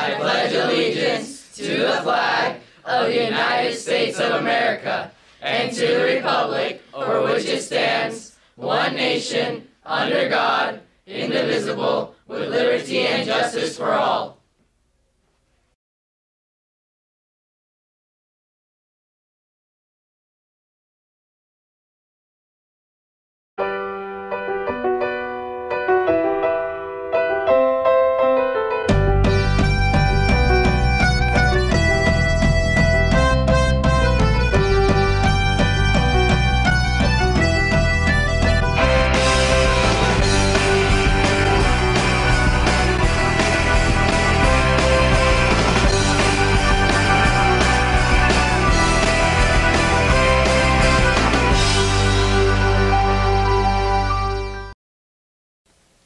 I pledge allegiance to the flag of the United States of America and to the republic for which it stands, one nation, under God, indivisible, with liberty and justice for all.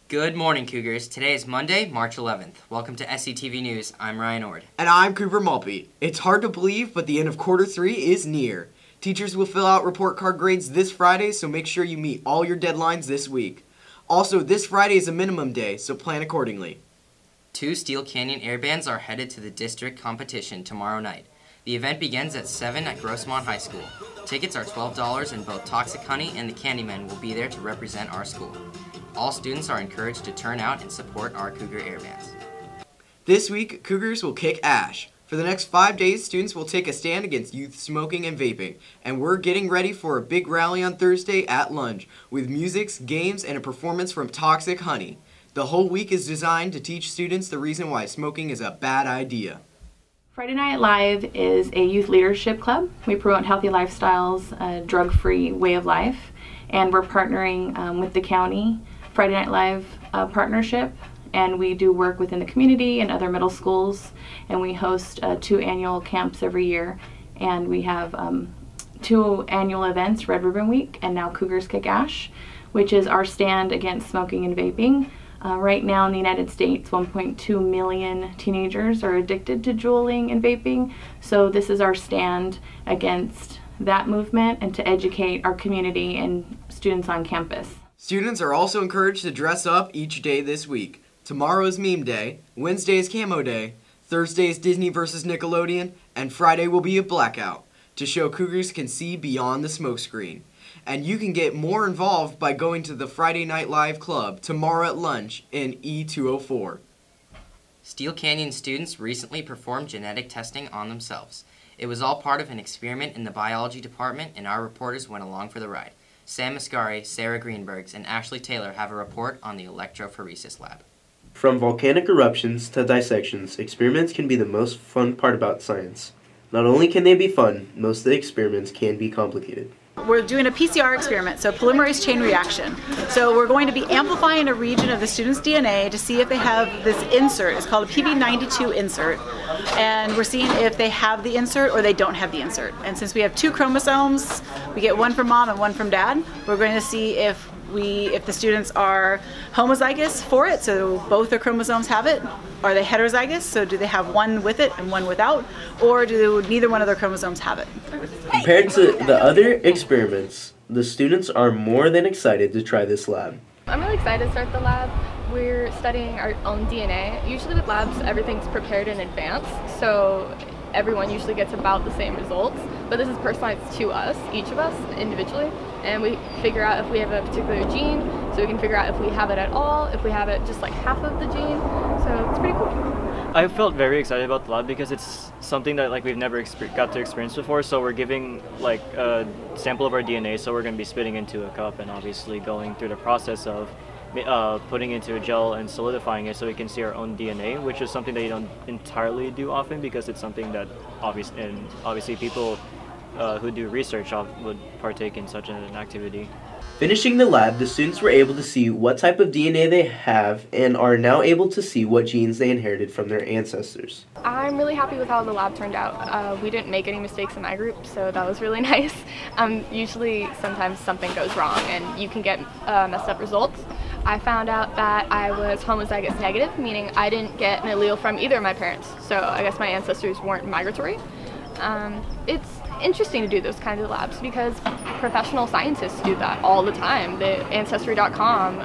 Good morning, Cougars. Today is Monday, March 11th. Welcome to SCTV News. I'm Ryan Ord. And I'm Cooper Maltby. It's hard to believe, but the end of quarter 3 is near. Teachers will fill out report card grades this Friday, so make sure you meet all your deadlines this week. Also, this Friday is a minimum day, so plan accordingly. 2 Steel Canyon Air Bands are headed to the district competition tomorrow night. The event begins at 7 at Grossmont High School. Tickets are $12 and both Toxic Honey and the Candymen will be there to represent our school. All students are encouraged to turn out and support our Cougar Air Bands. This week, Cougars will kick ash. For the next 5 days, students will take a stand against youth smoking and vaping, and we're getting ready for a big rally on Thursday at lunch with music, games, and a performance from Toxic Honey. The whole week is designed to teach students the reason why smoking is a bad idea. Friday Night Live is a youth leadership club. We promote healthy lifestyles, a drug-free way of life, and we're partnering with the county Friday Night Live partnership, and we do work within the community and other middle schools, and we host 2 annual camps every year, and we have 2 annual events, Red Ribbon Week and now Cougars Kick Ash, which is our stand against smoking and vaping. Right now in the United States, 1.2 million teenagers are addicted to juuling and vaping, so this is our stand against that movement and to educate our community and students on campus. Students are also encouraged to dress up each day this week. Tomorrow is Meme Day, Wednesday is Camo Day, Thursday is Disney vs. Nickelodeon, and Friday will be a blackout to show Cougars can see beyond the smokescreen. And you can get more involved by going to the Friday Night Live Club tomorrow at lunch in E204. Steel Canyon students recently performed genetic testing on themselves. It was all part of an experiment in the biology department, and our reporters went along for the ride. Sam Mascari, Sarah Greenbergs, and Ashley Taylor have a report on the electrophoresis lab. From volcanic eruptions to dissections, experiments can be the most fun part about science. Not only can they be fun, most of the experiments can be complicated. We're doing a PCR experiment, so polymerase chain reaction. So we're going to be amplifying a region of the student's DNA to see if they have this insert. It's called a PB92 insert. And we're seeing if they have the insert or they don't have the insert. And since we have 2 chromosomes, we get one from mom and one from dad, we're going to see if the students are homozygous for it, so both their chromosomes have it. Are they heterozygous, so do they have one with it and one without, or do neither one of their chromosomes have it? Compared to the other experiments, the students are more than excited to try this lab. I'm really excited to start the lab. We're studying our own DNA. Usually with labs, everything's prepared in advance, so everyone usually gets about the same results, but this is personalized to us, each of us individually, and we figure out if we have a particular gene, so we can figure out if we have it at all, if we have it just like half of the gene, so it's pretty cool. I felt very excited about the lab because it's something that we've never got to experience before, so we're giving a sample of our DNA, so we're going to be spitting into a cup and obviously going through the process of putting into a gel and solidifying it so we can see our own DNA, which is something that you don't entirely do often because it's something that obviously people who do research would partake in such an activity. Finishing the lab, the students were able to see what type of DNA they have and are now able to see what genes they inherited from their ancestors. I'm really happy with how the lab turned out. We didn't make any mistakes in my group, so that was really nice. Usually sometimes something goes wrong and you can get messed up results. I found out that I was homozygous negative, meaning I didn't get an allele from either of my parents, so I guess my ancestors weren't migratory. It's interesting to do those kinds of labs because professional scientists do that all the time. The Ancestry.com,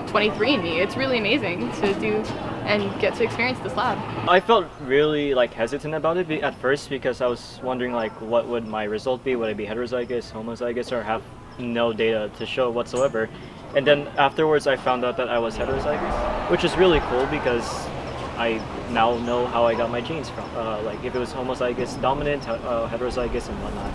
23andMe, it's really amazing to do and get to experience this lab. I felt really hesitant about it at first because I was wondering what would my result be? Would I be heterozygous, homozygous, or have no data to show whatsoever? And then afterwards I found out that I was heterozygous, which is really cool because I now know how I got my genes from, if it was homozygous dominant, heterozygous, and whatnot.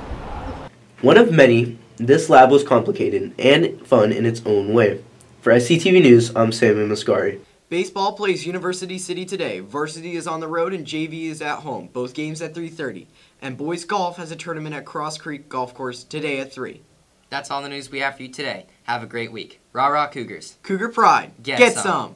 One of many, this lab was complicated and fun in its own way. For SCTV News, I'm Samuel Mascari. Baseball plays University City today. Varsity is on the road and JV is at home. Both games at 3:30. And boys golf has a tournament at Cross Creek Golf Course today at 3. That's all the news we have for you today. Have a great week. Rah rah Cougars. Cougar Pride. Get some.